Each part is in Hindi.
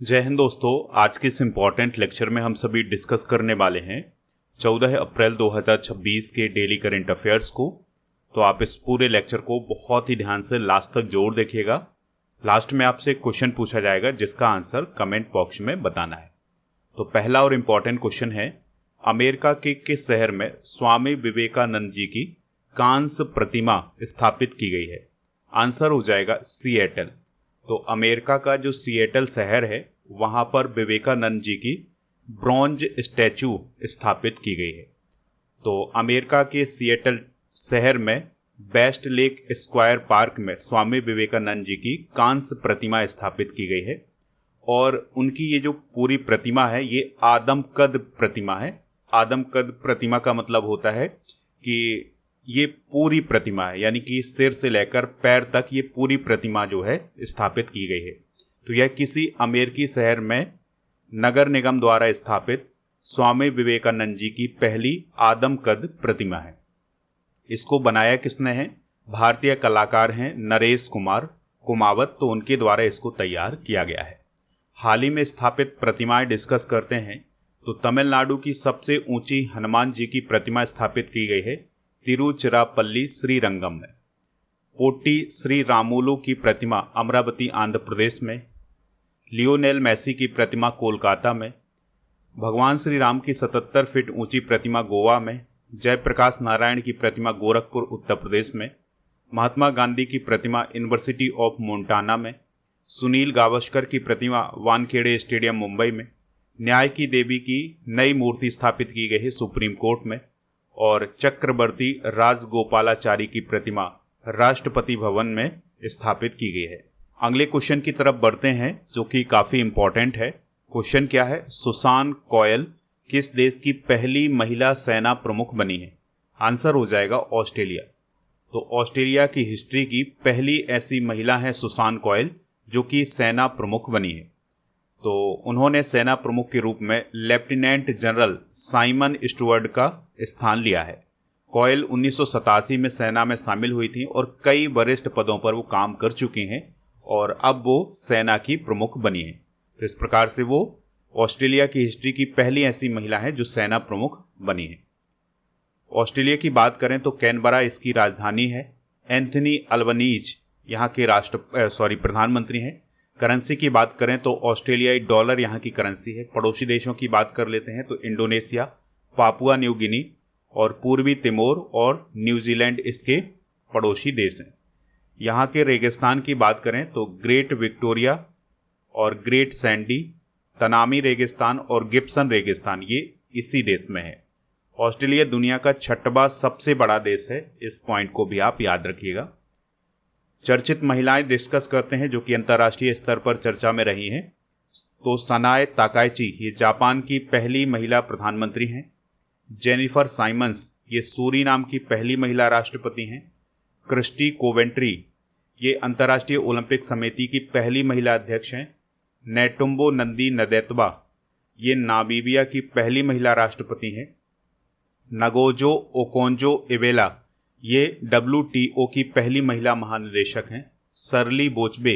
जय हिंद दोस्तों। आज के इस इम्पॉर्टेंट लेक्चर में हम सभी डिस्कस करने वाले हैं 14 अप्रैल 2026 के डेली करंट अफेयर्स को। तो आप इस पूरे लेक्चर को बहुत ही ध्यान से लास्ट तक जरूर देखिएगा। लास्ट में आपसे एक क्वेश्चन पूछा जाएगा जिसका आंसर कमेंट बॉक्स में बताना है। तो पहला और इम्पॉर्टेंट क्वेश्चन है, अमेरिका के किस शहर में स्वामी विवेकानंद जी की कांस्य प्रतिमा स्थापित की गई है? आंसर हो जाएगा सिएटल। तो अमेरिका का जो सिएटल शहर है वहाँ पर विवेकानंद जी की ब्रॉन्ज स्टैचू स्थापित की गई है। तो अमेरिका के सिएटल शहर में वेस्ट लेक स्क्वायर पार्क में स्वामी विवेकानंद जी की कांस्य प्रतिमा स्थापित की गई है। और उनकी ये जो पूरी प्रतिमा है ये आदमकद प्रतिमा है। आदमकद प्रतिमा का मतलब होता है कि ये पूरी प्रतिमा है, यानी कि सिर से लेकर पैर तक ये पूरी प्रतिमा जो है स्थापित की गई है। तो यह किसी अमेरिकी शहर में नगर निगम द्वारा स्थापित स्वामी विवेकानंद जी की पहली आदमकद प्रतिमा है। इसको बनाया किसने है? भारतीय कलाकार हैं नरेश कुमार कुमावत, तो उनके द्वारा इसको तैयार किया गया है। हाल ही में स्थापित प्रतिमाएं डिस्कस करते हैं तो तमिलनाडु की सबसे ऊंची हनुमान जी की प्रतिमा स्थापित की गई है तिरुचिरापल्ली श्रीरंगम में। पोट्टी श्री रामुलु की प्रतिमा अमरावती आंध्र प्रदेश में। लियोनेल मेसी की प्रतिमा कोलकाता में। भगवान श्री राम की 77 फीट ऊंची प्रतिमा गोवा में। जयप्रकाश नारायण की प्रतिमा गोरखपुर उत्तर प्रदेश में। महात्मा गांधी की प्रतिमा यूनिवर्सिटी ऑफ मोंटाना में। सुनील गावस्कर की प्रतिमा वानखेड़े स्टेडियम मुंबई में। न्याय की देवी की नई मूर्ति स्थापित की गई है सुप्रीम कोर्ट में। और चक्रवर्ती राजगोपालाचारी की प्रतिमा राष्ट्रपति भवन में स्थापित की गई है। अगले क्वेश्चन की तरफ बढ़ते हैं जो कि काफ़ी इंपॉर्टेंट है। क्वेश्चन क्या है? सुसान कॉयल किस देश की पहली महिला सेना प्रमुख बनी है? आंसर हो जाएगा ऑस्ट्रेलिया। तो ऑस्ट्रेलिया की हिस्ट्री की पहली ऐसी महिला है सुसान कॉयल जो कि सेना प्रमुख बनी है। तो उन्होंने सेना प्रमुख के रूप में लेफ्टिनेंट जनरल साइमन स्टुअर्ट का स्थान लिया है। कॉयल 1987 में सेना में शामिल हुई थी और कई वरिष्ठ पदों पर वो काम कर चुकी हैं और अब वो सेना की प्रमुख बनी है। तो इस प्रकार से वो ऑस्ट्रेलिया की हिस्ट्री की पहली ऐसी महिला है जो सेना प्रमुख बनी है। ऑस्ट्रेलिया की बात करें तो कैनबरा इसकी राजधानी है। एंथनी अल्बनीज यहाँ के प्रधानमंत्री हैं। करेंसी की बात करें तो ऑस्ट्रेलियाई डॉलर यहाँ की करेंसी है। पड़ोसी देशों की बात कर लेते हैं तो इंडोनेशिया, पापुआ न्यू गिनी और पूर्वी तिमोर और न्यूजीलैंड इसके पड़ोसी देश हैं। यहाँ के रेगिस्तान की बात करें तो ग्रेट विक्टोरिया और ग्रेट सैंडी, तनामी रेगिस्तान और गिब्सन रेगिस्तान ये इसी देश में है। ऑस्ट्रेलिया दुनिया का 6वां सबसे बड़ा देश है, इस पॉइंट को भी आप याद रखिएगा। चर्चित महिलाएं डिस्कस करते हैं जो कि अंतर्राष्ट्रीय स्तर पर चर्चा में रही हैं। तो सनाए ताकाइची ये जापान की पहली महिला प्रधानमंत्री हैं। जेनिफर साइमंस ये सूरीनाम की पहली महिला राष्ट्रपति हैं। क्रिस्टी कोवेंट्री ये अंतर्राष्ट्रीय ओलंपिक समिति की पहली महिला अध्यक्ष हैं। नेटुम्बो नंदी नदैतबा ये नामीबिया की पहली महिला राष्ट्रपति हैं। नगोजो ओकोंजो इवेला ये WTO की पहली महिला महानिदेशक हैं। सरली बोचबे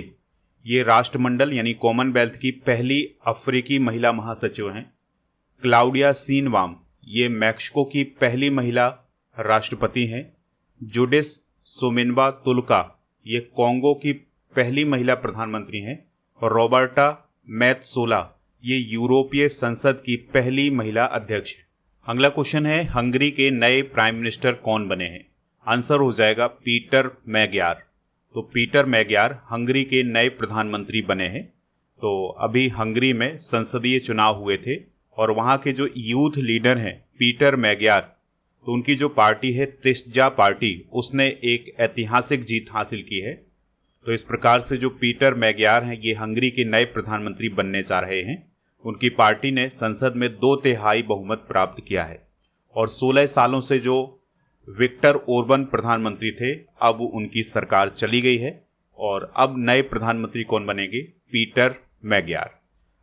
ये राष्ट्रमंडल यानी कॉमनवेल्थ की पहली अफ्रीकी महिला महासचिव हैं। क्लाउडिया सीनवाम ये मैक्सिको की पहली महिला राष्ट्रपति हैं। जुडिस सुमिनबा तुलका ये कॉन्गो की पहली महिला प्रधानमंत्री हैं। और रॉबर्टा मैत्सोला ये यूरोपीय संसद की पहली महिला अध्यक्ष हैं। अगला क्वेश्चन है, हंगरी के नए प्राइम मिनिस्टर कौन बने हैं? आंसर हो जाएगा पीटर मैग्यार। तो पीटर मैग्यार हंगरी के नए प्रधानमंत्री बने हैं। तो अभी हंगरी में संसदीय चुनाव हुए थे और वहाँ के जो यूथ लीडर हैं पीटर मैग्यार, तो उनकी जो पार्टी है तिस्जा पार्टी, उसने एक ऐतिहासिक जीत हासिल की है। तो इस प्रकार से जो पीटर मैग्यार हैं ये हंगरी के नए प्रधानमंत्री बनने जा रहे हैं। उनकी पार्टी ने संसद में 2/3 बहुमत प्राप्त किया है। और 16 सालों से जो विक्टर ओर्बन प्रधानमंत्री थे अब उनकी सरकार चली गई है और अब नए प्रधानमंत्री कौन बनेंगे? Peter Magyar.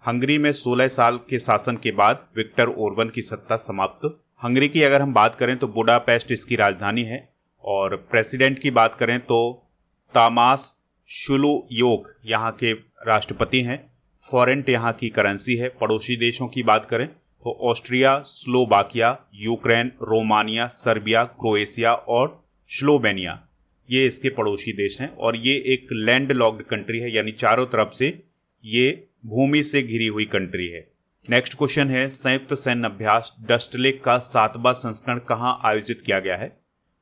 हंगरी में 16 साल के शासन के बाद विक्टर ओर्बन की सत्ता समाप्त। हंगरी की अगर हम बात करें तो बुडापेस्ट इसकी राजधानी है। और प्रेसिडेंट की बात करें तो तामास शुलुयोक यहाँ के राष्ट्रपति हैं। फॉरेंट यहाँ की करेंसी है। पड़ोसी देशों की बात करें तो Austria, Slovakia, Ukraine, Romania, Serbia, Croatia और स्लोवेनिया, ये इसके पड़ोसी देश हैं। और ये एक लैंड लॉक्ड कंट्री है, यानी चारों तरफ से ये भूमि से घिरी हुई कंट्री है। नेक्स्ट क्वेश्चन है, संयुक्त सैन्य अभ्यास डस्ट लेक का 7वां संस्करण कहाँ आयोजित किया गया है?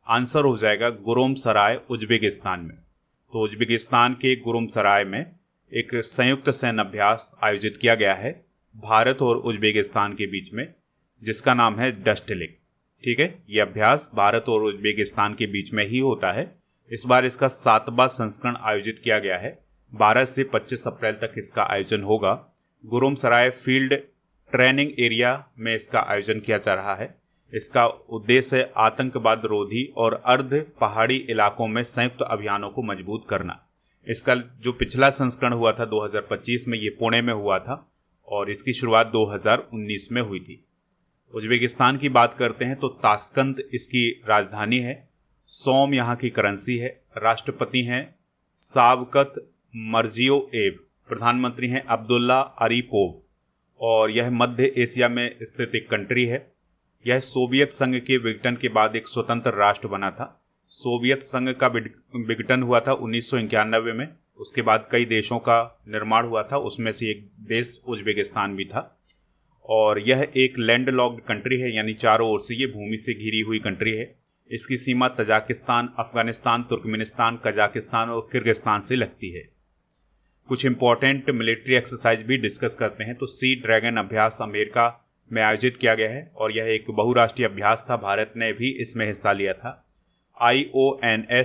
आंसर हो जाएगा गुरुमसराय, उज्बेकिस्तान में। तो उज्बेकिस्तान के गुरुमसराय में एक संयुक्त सैन्य अभ्यास आयोजित किया गया है भारत और उज्बेकिस्तान के बीच में, जिसका नाम है डस्ट लेक। ठीक है, ये अभ्यास भारत और उज्बेकिस्तान के बीच में ही होता है। इस बार इसका 7वां संस्करण आयोजित किया गया है। 12 से 25 अप्रैल तक इसका आयोजन होगा। गुरुमसराय फील्ड ट्रेनिंग एरिया में इसका आयोजन किया जा रहा है। इसका उद्देश्य आतंकवाद रोधी और अर्ध पहाड़ी इलाकों में संयुक्त अभियानों को मजबूत करना। इसका जो पिछला संस्करण हुआ था 2025 में, ये पुणे में हुआ था और इसकी शुरुआत 2019 में हुई थी। उज्बेकिस्तान की बात करते हैं तो ताशकंद इसकी राजधानी है। सोम यहाँ की करेंसी है। राष्ट्रपति हैं शावकत मिर्जियोयेव, प्रधानमंत्री हैं अब्दुल्ला अरीपोव और यह मध्य एशिया में स्थित एक कंट्री है। यह सोवियत संघ के विघटन के बाद एक स्वतंत्र राष्ट्र बना था। सोवियत संघ का विघटन हुआ था 1991 में। उसके बाद कई देशों का निर्माण हुआ था, उसमें से एक देश उज्बेकिस्तान भी था। और यह एक लैंड लॉक्ड कंट्री है, यानी चारों ओर से ये भूमि से घिरी हुई कंट्री है। इसकी सीमा तजाकिस्तान, अफगानिस्तान, तुर्कमेनिस्तान, कजाकिस्तान और किर्गिस्तान से लगती है। कुछ इंपॉर्टेंट मिलिट्री एक्सरसाइज भी डिस्कस करते हैं। तो सी ड्रैगन अभ्यास अमेरिका में आयोजित किया गया है और यह एक बहुराष्ट्रीय अभ्यास था। भारत ने भी इसमें हिस्सा लिया था। IONS-IMX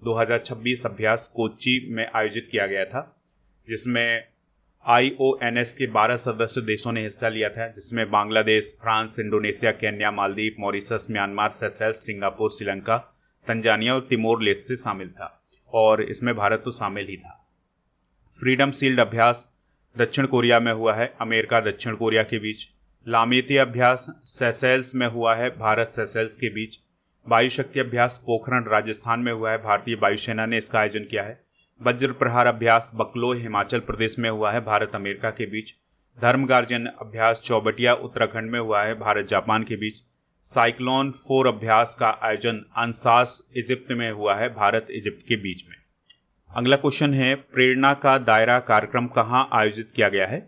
2026 अभ्यास कोच्चि में आयोजित किया गया था, जिसमें IONS के 12 सदस्य देशों ने हिस्सा लिया था, जिसमें Bangladesh, France, Indonesia, Kenya, Maldives, Mauritius, Myanmar, Seychelles, Singapore, Sri Lanka, Tanzania और तिमोर लेस्ते शामिल था। और इसमें भारत तो शामिल ही था। फ्रीडम शील्ड अभ्यास दक्षिण कोरिया में हुआ है, अमेरिका दक्षिण कोरिया के बीच। लामेती अभ्यास सेशेल्स में हुआ है, भारत सेशेल्स के बीच। वायुशक्ति अभ्यास पोखरण राजस्थान में हुआ है, भारतीय वायुसेना ने इसका आयोजन किया है। वज्र प्रहार अभ्यास बकलोह हिमाचल प्रदेश में हुआ है, भारत अमेरिका के बीच। धर्म गार्जन अभ्यास चौबटिया उत्तराखंड में हुआ है, भारत जापान के बीच। साइक्लोन 4 अभ्यास का आयोजन अंसास इजिप्ट में हुआ है, भारत इजिप्ट के बीच में। अगला क्वेश्चन है, प्रेरणा का दायरा कार्यक्रम कहाँ आयोजित किया गया है?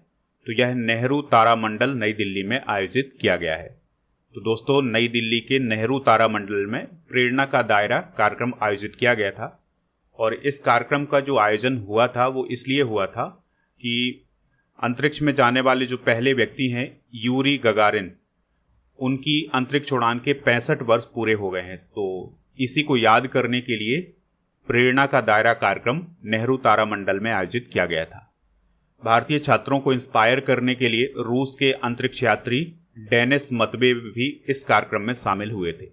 तो यह नेहरू तारामंडल नई दिल्ली में आयोजित किया गया है। तो दोस्तों, नई दिल्ली के नेहरू तारामंडल में प्रेरणा का दायरा कार्यक्रम आयोजित किया गया था। और इस कार्यक्रम का जो आयोजन हुआ था वो इसलिए हुआ था कि अंतरिक्ष में जाने वाले जो पहले व्यक्ति हैं यूरी गगारिन, उनकी अंतरिक्ष उड़ान के 65 वर्ष पूरे हो गए हैं। तो इसी को याद करने के लिए प्रेरणा का दायरा कार्यक्रम नेहरू तारामंडल में आयोजित किया गया था। भारतीय छात्रों को इंस्पायर करने के लिए रूस के अंतरिक्ष यात्री डेनिस मतबेव भी इस कार्यक्रम में शामिल हुए थे।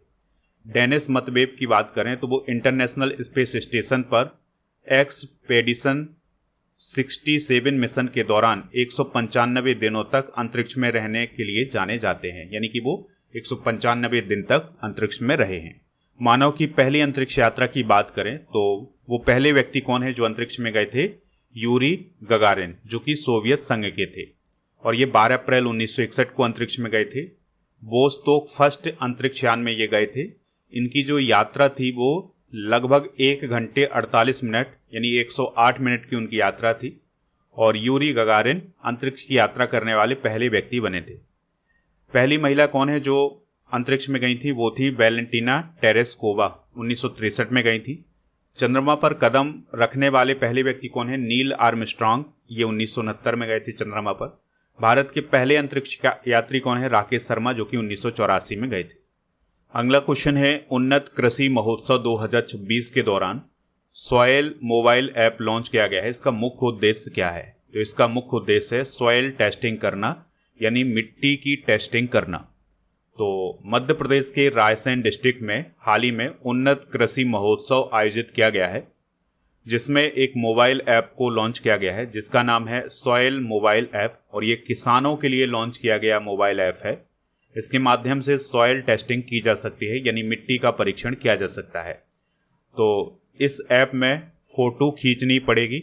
डेनिस मतबेव की बात करें तो वो इंटरनेशनल स्पेस स्टेशन पर एक्सपेडिशन 67 मिशन के दौरान 195 दिनों तक अंतरिक्ष में रहने के लिए जाने जाते हैं, यानी कि वो 195 दिन तक अंतरिक्ष में रहे हैं। मानव की पहली अंतरिक्ष यात्रा की बात करें तो वो पहले व्यक्ति कौन है जो अंतरिक्ष में गए थे? यूरी गगारिन, जो कि सोवियत संघ के थे। और ये 12 अप्रैल 1961 को अंतरिक्ष में गए थे। वोस्तोक फर्स्ट अंतरिक्ष यान में ये गए थे। इनकी जो यात्रा थी वो लगभग 1 घंटे 48 मिनट यानी 108 मिनट की उनकी यात्रा थी। और यूरी गगारिन अंतरिक्ष की यात्रा करने वाले पहले व्यक्ति बने थे। पहली महिला कौन है जो अंतरिक्ष में गई थी? वो थी वैलेंटीना टेरेस्कोवा, 1963 में गई थी। चंद्रमा पर कदम रखने वाले पहले व्यक्ति कौन है? नील आर्मस्ट्रांग, ये 1969 में गए थे चंद्रमा पर। भारत के पहले अंतरिक्ष यात्री कौन है? राकेश शर्मा, जो कि 1984 में गए थे। अगला क्वेश्चन है, उन्नत कृषि महोत्सव 2026 के दौरान सॉयल मोबाइल ऐप लॉन्च किया गया है। इसका मुख्य उद्देश्य क्या है? तो इसका मुख्य उद्देश्य है सॉयल टेस्टिंग करना, यानी मिट्टी की टेस्टिंग करना। तो मध्य प्रदेश के रायसेन डिस्ट्रिक्ट में हाल ही में उन्नत कृषि महोत्सव आयोजित किया गया है, जिसमें एक मोबाइल ऐप को लॉन्च किया गया है जिसका नाम है सॉयल मोबाइल ऐप। और ये किसानों के लिए लॉन्च किया गया मोबाइल ऐप है। इसके माध्यम से सॉयल टेस्टिंग की जा सकती है, यानी मिट्टी का परीक्षण किया जा सकता है। तो इस ऐप में फ़ोटो खींचनी पड़ेगी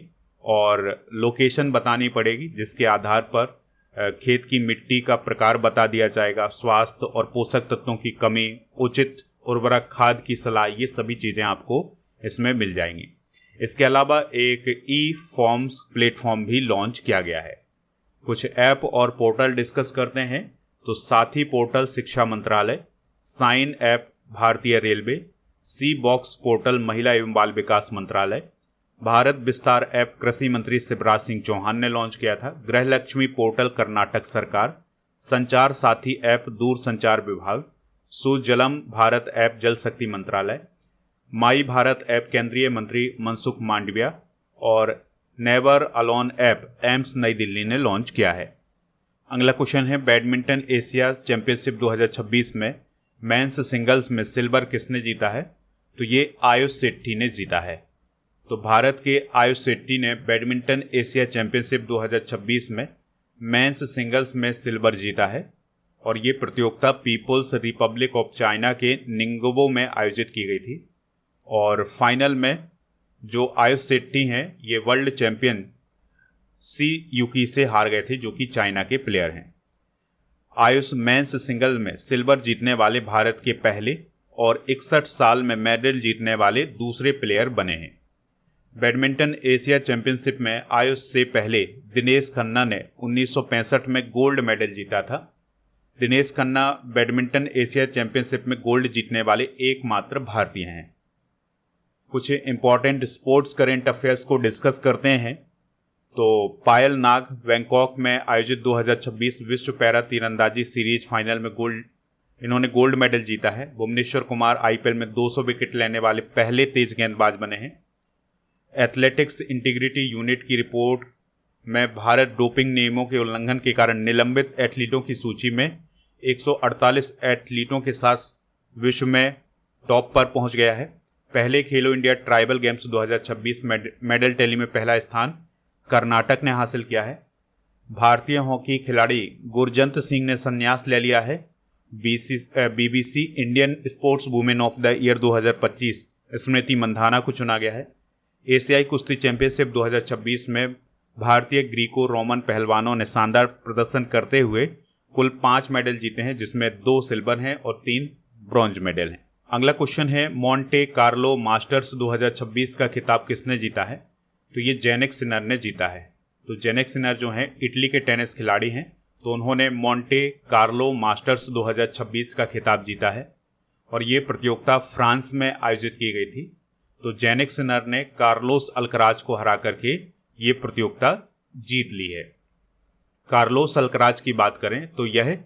और लोकेशन बतानी पड़ेगी, जिसके आधार पर खेत की मिट्टी का प्रकार बता दिया जाएगा, स्वास्थ्य और पोषक तत्वों की कमी, उचित उर्वरक खाद की सलाह, ये सभी चीज़ें आपको इसमें मिल जाएंगी। इसके अलावा एक ई फॉर्म्स प्लेटफॉर्म भी लॉन्च किया गया है। कुछ ऐप और पोर्टल डिस्कस करते हैं तो साथी पोर्टल शिक्षा मंत्रालय, साइन ऐप भारतीय रेलवे, सी बॉक्स पोर्टल महिला एवं बाल विकास मंत्रालय, भारत विस्तार ऐप कृषि मंत्री शिवराज सिंह चौहान ने लॉन्च किया था, गृह लक्ष्मी पोर्टल कर्नाटक सरकार, संचार साथी ऐप दूरसंचार विभाग, सुजलम भारत ऐप जल शक्ति मंत्रालय, माई भारत ऐप केंद्रीय मंत्री मनसुख मांडविया और नेवर अलोन ऐप एम्स नई दिल्ली ने लॉन्च किया है। अगला क्वेश्चन है, बैडमिंटन एशिया चैंपियनशिप 2026 में मेंस सिंगल्स में सिल्वर किसने जीता है? तो ये आयुष शेट्टी ने जीता है। तो भारत के आयुष शेट्टी ने बैडमिंटन एशिया चैंपियनशिप 2026 में मेंस सिंगल्स में सिल्वर जीता है और ये प्रतियोगिता पीपुल्स रिपब्लिक ऑफ चाइना के निंगबो में आयोजित की गई थी और फाइनल में जो आयुष शेट्टी हैं ये वर्ल्ड चैंपियन सी यूकी से हार गए थे, जो कि चाइना के प्लेयर हैं। आयुष मेंस सिंगल में सिल्वर जीतने वाले भारत के पहले और 61 साल में मेडल जीतने वाले दूसरे प्लेयर बने हैं। बैडमिंटन एशिया चैंपियनशिप में आयुष से पहले दिनेश खन्ना ने 1965 में गोल्ड मेडल जीता था। Dinesh Khanna badminton Asia championship में गोल्ड जीतने वाले एकमात्र भारतीय हैं। कुछ इंपॉर्टेंट स्पोर्ट्स करंट अफेयर्स को डिस्कस करते हैं। तो पायल नाग बैंकॉक में आयोजित 2026 विश्व पैरा तीरंदाजी सीरीज फाइनल में इन्होंने गोल्ड मेडल जीता है। भुवनेश्वर कुमार आईपीएल में 200 विकेट लेने वाले पहले तेज गेंदबाज बने हैं। एथलेटिक्स इंटीग्रिटी यूनिट की रिपोर्ट में भारत डोपिंग नियमों के उल्लंघन के कारण निलंबित एथलीटों की सूची में 148 एथलीटों के साथ विश्व में टॉप पर पहुंच गया है। पहले खेलो India tribal games 2026 medal tally में पहला स्थान कर्नाटक ने हासिल किया है। भारतीय हॉकी खिलाड़ी गुरजंत सिंह ने संन्यास ले लिया है। BBC Indian sports women of the year 2025 Smriti Mandhana को चुना गया है। एशियाई कुश्ती चैंपियनशिप 2026 में भारतीय ग्रीको रोमन पहलवानों ने शानदार प्रदर्शन करते हुए कुल 5 मेडल जीते हैं, जिसमें 2 सिल्वर हैं और 3 ब्रॉन्ज मेडल हैं। अगला क्वेश्चन है, मोंटे कार्लो मास्टर्स 2026 का खिताब किसने जीता है? तो ये जेनिक सिनर ने जीता है। तो जेनिक सिनर जो हैं इटली के टेनिस खिलाड़ी हैं, तो उन्होंने मोंटे कार्लो मास्टर्स 2026 का खिताब जीता है और ये प्रतियोगिता फ्रांस में आयोजित की गई थी। तो जेनिक सिनर ने कार्लोस अल्कराज को हरा करके ये प्रतियोगिता जीत ली है। कार्लोस अल्कराज की बात करें तो यह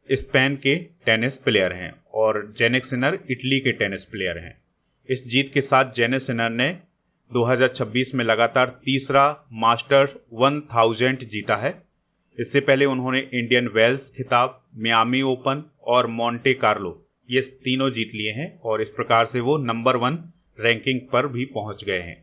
स्पेन के टेनिस प्लेयर हैं और जेनिक सिनर इटली के टेनिस प्लेयर हैं। इस जीत के साथ जेनिक सिनर ने 2026 में लगातार तीसरा मास्टर्स 1000 जीता है। इससे पहले उन्होंने इंडियन वेल्स खिताब, मियामी ओपन और मोंटे कार्लो ये तीनों जीत लिए हैं और इस प्रकार से वो नंबर 1 रैंकिंग पर भी पहुंच गए हैं।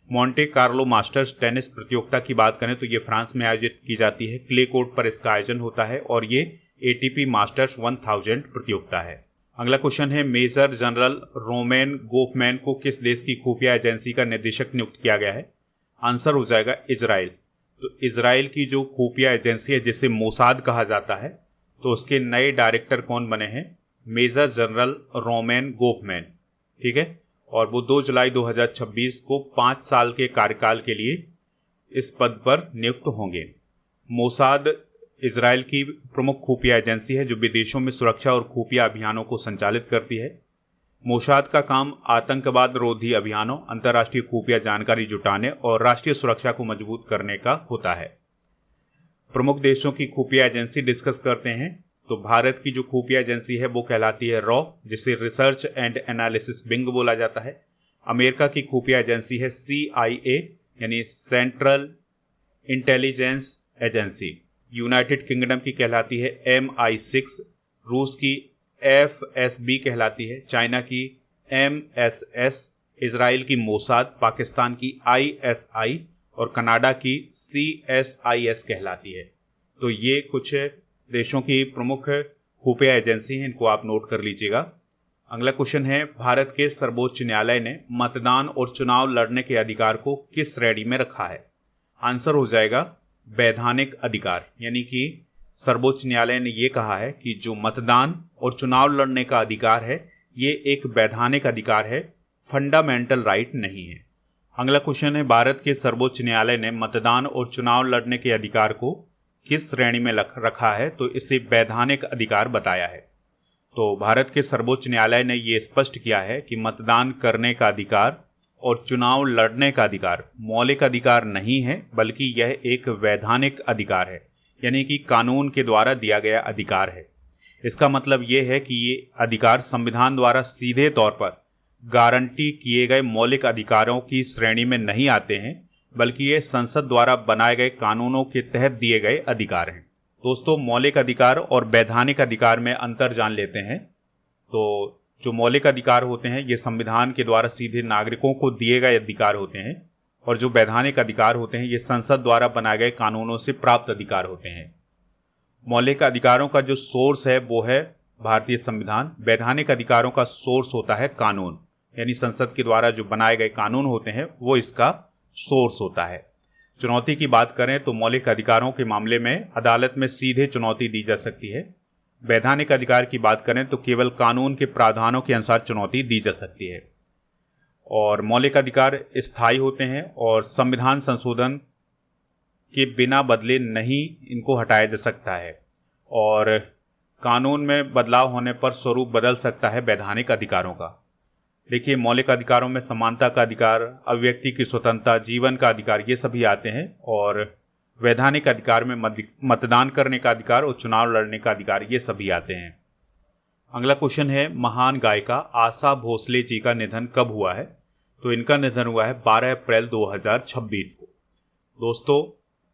मोंटे कार्लो मास्टर्स टेनिस प्रतियोगिता की बात करें तो ये फ्रांस में आयोजित की जाती है। क्ले कोर्ट पर इसका आयोजन होता है और ये एटीपी मास्टर्स 1000 प्रतियोगिता है। अगला क्वेश्चन है, मेजर जनरल रोमेन गोफमैन को किस देश की खुफिया एजेंसी का निदेशक नियुक्त किया गया है? आंसर हो जाएगा इजराइल। तो इजराइल की जो खुफिया एजेंसी है जिसे मोसाद कहा जाता है, तो उसके नए डायरेक्टर कौन बने हैं? Major general Romen Goffman. ठीक है, और वो 2 जुलाई 2026 को 5 साल के कार्यकाल के लिए इस पद पर नियुक्त होंगे। मोसाद इजराइल की प्रमुख खुफिया एजेंसी है जो विदेशों में सुरक्षा और खुफिया अभियानों को संचालित करती है। मोसाद का काम आतंकवाद रोधी अभियानों, अंतर्राष्ट्रीय खुफिया जानकारी जुटाने और राष्ट्रीय सुरक्षा को मजबूत करने का होता है। प्रमुख देशों की खुफिया एजेंसी डिस्कस करते हैं। तो भारत की जो खुफिया एजेंसी है वो कहलाती है रॉ, जिसे रिसर्च एंड एनालिसिस विंग बोला जाता है। अमेरिका की खुफिया एजेंसी है CIA यानी central intelligence agency. United kingdom की कहलाती है MI6, रूस की FSB कहलाती है, चाइना की MSS, इजराइल की मोसाद, पाकिस्तान की ISI और कनाडा की CSIS कहलाती है। तो ये कुछ देशों की प्रमुख खुफिया एजेंसी हैं, इनको आप नोट कर लीजिएगा। अगला क्वेश्चन है, भारत के सर्वोच्च न्यायालय ने मतदान और चुनाव लड़ने के अधिकार को किस श्रेणी में रखा है? आंसर हो जाएगा वैधानिक अधिकार। यानी कि सर्वोच्च न्यायालय ने ये कहा है कि जो मतदान और चुनाव लड़ने का अधिकार है ये एक वैधानिक अधिकार है, फंडामेंटल राइट नहीं है। अगला क्वेश्चन है, भारत के सर्वोच्च न्यायालय ने मतदान और चुनाव लड़ने के अधिकार को किस श्रेणी में रखा है? तो इसे वैधानिक अधिकार बताया है। तो भारत के सर्वोच्च न्यायालय ने ये स्पष्ट किया है कि मतदान करने का अधिकार और चुनाव लड़ने का अधिकार मौलिक अधिकार नहीं है, बल्कि यह एक वैधानिक अधिकार है, यानी कि कानून के द्वारा दिया गया अधिकार है। इसका मतलब ये है कि ये अधिकार संविधान द्वारा सीधे तौर पर गारंटी किए गए मौलिक अधिकारों की श्रेणी में नहीं आते हैं, बल्कि ये संसद द्वारा बनाए गए कानूनों के तहत दिए गए अधिकार हैं। दोस्तों, मौलिक अधिकार और वैधानिक अधिकार में अंतर जान लेते हैं। तो जो मौलिक अधिकार होते हैं ये संविधान के द्वारा सीधे नागरिकों को दिए गए अधिकार होते हैं, और जो वैधानिक अधिकार होते हैं ये संसद द्वारा बनाए गए कानूनों से प्राप्त अधिकार होते हैं। मौलिक अधिकारों का जो सोर्स है वो है भारतीय संविधान। वैधानिक अधिकारों का सोर्स होता है कानून, यानी संसद के द्वारा जो बनाए गए कानून होते हैं वो इसका सोर्स होता है। चुनौती की बात करें तो मौलिक अधिकारों के मामले में अदालत में सीधे चुनौती दी जा सकती है। वैधानिक अधिकार की बात करें तो केवल कानून के प्रावधानों के अनुसार चुनौती दी जा सकती है। और मौलिक अधिकार स्थायी होते हैं और संविधान संशोधन के बिना बदले नहीं इनको हटाया जा सकता है, और कानून में बदलाव होने पर स्वरूप बदल सकता है वैधानिक अधिकारों का। देखिए, मौलिक अधिकारों में समानता का अधिकार, अभिव्यक्ति की स्वतंत्रता, जीवन का अधिकार ये सभी आते हैं, और वैधानिक अधिकार में मतदान करने का अधिकार और चुनाव लड़ने का अधिकार ये सभी आते हैं। अगला क्वेश्चन है, महान गायिका आशा भोसले जी का निधन कब हुआ है? तो इनका निधन हुआ है 12 अप्रैल 2026 को। दोस्तों,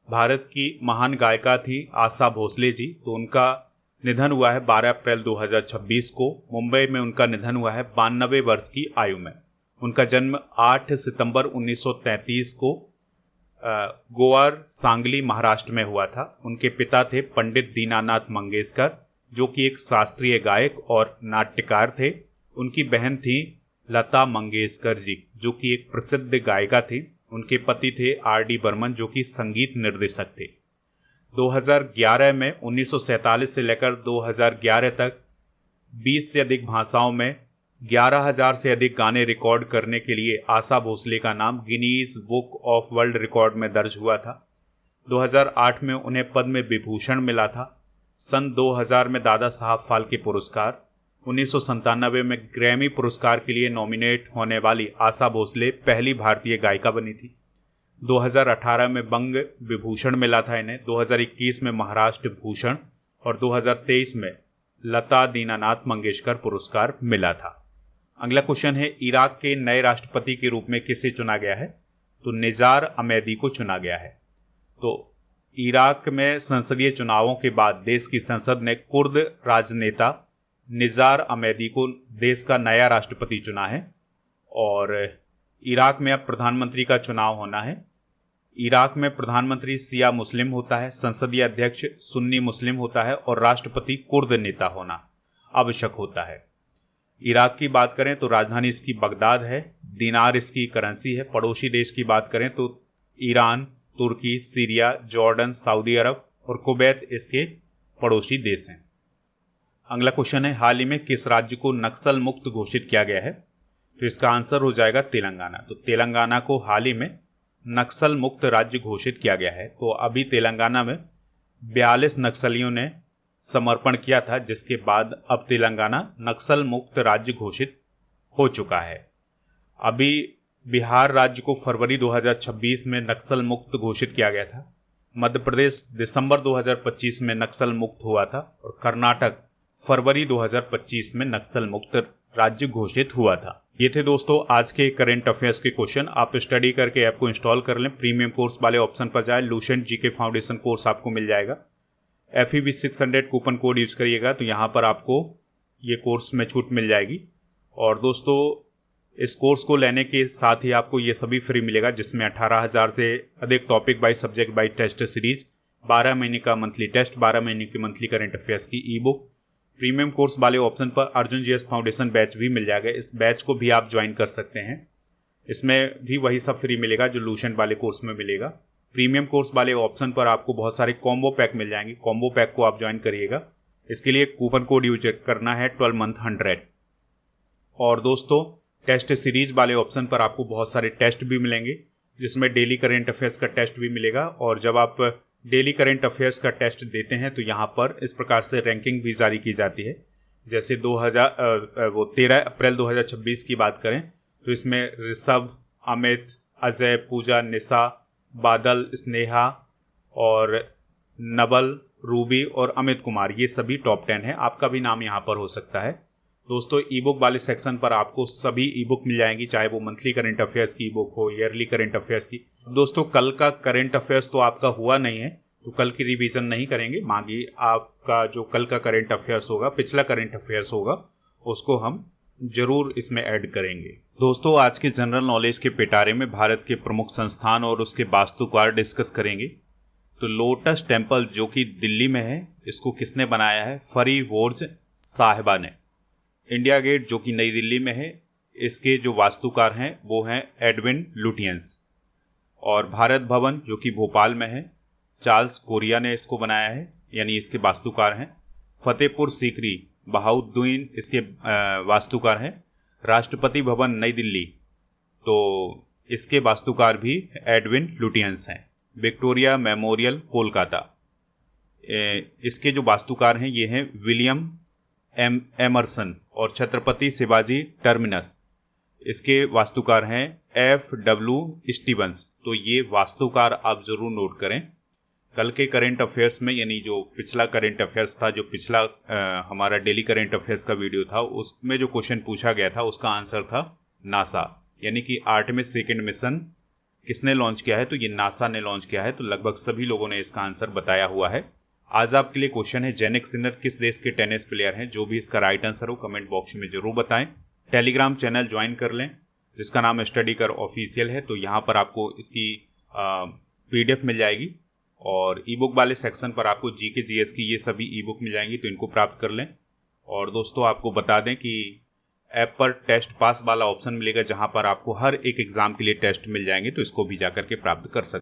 भारत की महान गायिका थी आशा भोसले जी, तो उनका निधन हुआ है 12 अप्रैल 2026 को। मुंबई में उनका निधन हुआ है 92 वर्ष की आयु में। उनका जन्म 8 सितंबर 1933 को गोवार, सांगली, महाराष्ट्र में हुआ था। उनके पिता थे पंडित दीनानाथ मंगेशकर, जो कि एक शास्त्रीय गायक और नाट्यकार थे। उनकी बहन थी लता मंगेशकर जी, जो कि एक प्रसिद्ध गायिका थी। उनके पति थे आर.डी. बर्मन, जो कि संगीत निर्देशक थे। 2011 में 1947 से लेकर 2011 तक 20 से अधिक भाषाओं में 11,000 से अधिक गाने रिकॉर्ड करने के लिए आशा भोसले का नाम Guinness book of world record में दर्ज हुआ था। 2008 में उन्हें पद्म विभूषण मिला था। सन 2000 में दादा साहब फाल्के पुरस्कार, 1997 में ग्रैमी पुरस्कार के लिए नॉमिनेट होने वाली आशा भोसले पहली भारतीय गायिका बनी थी। 2018 में बंग विभूषण मिला था इन्हें, 2021 में महाराष्ट्र भूषण और 2023 में लता दीनानाथ मंगेशकर पुरस्कार मिला था। अगला क्वेश्चन है, इराक के नए राष्ट्रपति के रूप में किसे चुना गया है? तो निजार अमेदी को चुना गया है। तो इराक में संसदीय चुनावों के बाद देश की संसद ने कुर्द राजनेता निजार अमेदी को देश का नया राष्ट्रपति चुना है, और इराक में अब प्रधानमंत्री का चुनाव होना है। इराक में प्रधानमंत्री शिया मुस्लिम होता है, संसदीय अध्यक्ष सुन्नी मुस्लिम होता है, और राष्ट्रपति कुर्द नेता होना आवश्यक होता है। इराक की बात करें तो राजधानी इसकी बगदाद है, दिनार इसकी करेंसी है। पड़ोसी देश की बात करें तो ईरान, तुर्की, सीरिया, जॉर्डन, सऊदी अरब और कुवैत इसके पड़ोसी देश हैं। अगला क्वेश्चन है, हाल ही में किस राज्य को नक्सल मुक्त घोषित किया गया है? तो इसका आंसर हो जाएगा तेलंगाना। तो तेलंगाना को हाल ही में नक्सल मुक्त राज्य घोषित किया गया है। तो अभी तेलंगाना में 42 नक्सलियों ने समर्पण किया था, जिसके बाद अब तेलंगाना नक्सल मुक्त राज्य घोषित हो चुका है। अभी बिहार राज्य को फरवरी 2026 में नक्सल मुक्त घोषित किया गया था। मध्य प्रदेश दिसंबर 2025 में नक्सल मुक्त हुआ था, और कर्नाटक फरवरी 2025 में नक्सल मुक्त राज्य घोषित हुआ था। ये थे दोस्तों आज के करंट अफेयर्स के क्वेश्चन। आप स्टडी करके ऐप को इंस्टॉल कर लें, प्रीमियम कोर्स वाले ऑप्शन पर जाए, लुसेंट जीके फाउंडेशन कोर्स आपको मिल जाएगा। FEB 600 कूपन कोड यूज करिएगा तो यहाँ पर आपको ये कोर्स में छूट मिल जाएगी। और दोस्तों, इस कोर्स को लेने के साथ ही आपको ये सभी फ्री मिलेगा, जिसमें 18,000 से अधिक topic by subject by test series, 12 महीने का मंथली टेस्ट, 12 महीने की मंथली करंट अफेयर्स की ई बुक। प्रीमियम कोर्स वाले ऑप्शन पर अर्जुन जीएस फाउंडेशन बैच भी मिल जाएगा। इस बैच को भी आप ज्वाइन कर सकते हैं। इसमें भी वही सब फ्री मिलेगा जो लुसेंट वाले कोर्स में मिलेगा। प्रीमियम कोर्स वाले ऑप्शन पर आपको बहुत सारे कॉम्बो पैक मिल जाएंगे। कॉम्बो पैक को आप ज्वाइन करिएगा। इसके लिए कूपन कोड यूज करना है 12 month 100। और दोस्तों, टेस्ट सीरीज वाले ऑप्शन पर आपको बहुत सारे टेस्ट भी मिलेंगे, जिसमें डेली करेंट अफेयर्स का टेस्ट भी मिलेगा। और जब आप डेली करेंट अफेयर्स का टेस्ट देते हैं तो यहाँ पर इस प्रकार से रैंकिंग भी जारी की जाती है। जैसे 13 अप्रैल 2026 की बात करें तो इसमें ऋषभ, अमित, अजय, पूजा, निशा, बादल, स्नेहा और नबल, रूबी और अमित कुमार, ये सभी टॉप 10 है। आपका भी नाम यहाँ पर हो सकता है। दोस्तों, ई बुक वाले सेक्शन पर आपको सभी ई बुक मिल जाएंगी, चाहे वो मंथली करंट अफेयर्स की ई बुक हो, ईयरली करंट अफेयर्स की। दोस्तों, कल का करंट अफेयर्स तो आपका हुआ नहीं है, तो कल की रिवीजन नहीं करेंगे। मांगी आपका जो कल का करंट अफेयर्स होगा, पिछला करंट अफेयर्स होगा, उसको हम जरूर इसमें ऐड करेंगे। दोस्तों, आज के जनरल नॉलेज के पिटारे में भारत के प्रमुख संस्थान और उसके वास्तुकार डिस्कस करेंगे। तो लोटस टेम्पल जो कि दिल्ली में है, इसको किसने बनाया है? फरीवर्ज साहिबा ने। इंडिया गेट जो कि नई दिल्ली में है, इसके जो वास्तुकार हैं वो हैं एडविन लुटियंस। और भारत भवन जो कि भोपाल में है, चार्ल्स कोरिया ने इसको बनाया है, यानी इसके वास्तुकार हैं। फतेहपुर सीकरी, बहाउद्दीन इसके वास्तुकार हैं। राष्ट्रपति भवन नई दिल्ली, तो इसके वास्तुकार भी एडविन लुटियंस हैं। विक्टोरिया मेमोरियल कोलकाता, इसके जो वास्तुकार हैं ये हैं विलियम एमरसन। और छत्रपति शिवाजी टर्मिनस, इसके वास्तुकार हैं FW स्टीवंस। तो ये वास्तुकार आप जरूर नोट करें। कल के करंट अफेयर्स में, यानी जो पिछला करंट अफेयर्स था, जो पिछला हमारा डेली करंट अफेयर्स का वीडियो था, उसमें जो क्वेश्चन पूछा गया था उसका आंसर था नासा, यानी कि आर्टेमिस सेकंड मिशन किसने लॉन्च किया है? तो ये नासा ने लॉन्च किया है। तो लगभग सभी लोगों ने इसका आंसर बताया हुआ है। आज आपके लिए क्वेश्चन है, जेनिक सिनर किस देश के टेनिस प्लेयर हैं? जो भी इसका राइट आंसर हो कमेंट बॉक्स में जरूर बताएं। टेलीग्राम चैनल ज्वाइन कर लें जिसका नाम स्टडी कर ऑफिशियल है। तो यहाँ पर आपको इसकी PDF मिल जाएगी। और ई बुक वाले सेक्शन पर आपको GK GS की ये सभी ई बुक मिल जाएंगी, तो इनको प्राप्त कर लें। और दोस्तों, आपको बता दें कि ऐप पर टेस्ट पास वाला ऑप्शन मिलेगा, जहाँ पर आपको हर एक एग्जाम के लिए टेस्ट मिल जाएंगे, तो इसको भी जाकर के प्राप्त कर सकते हैं।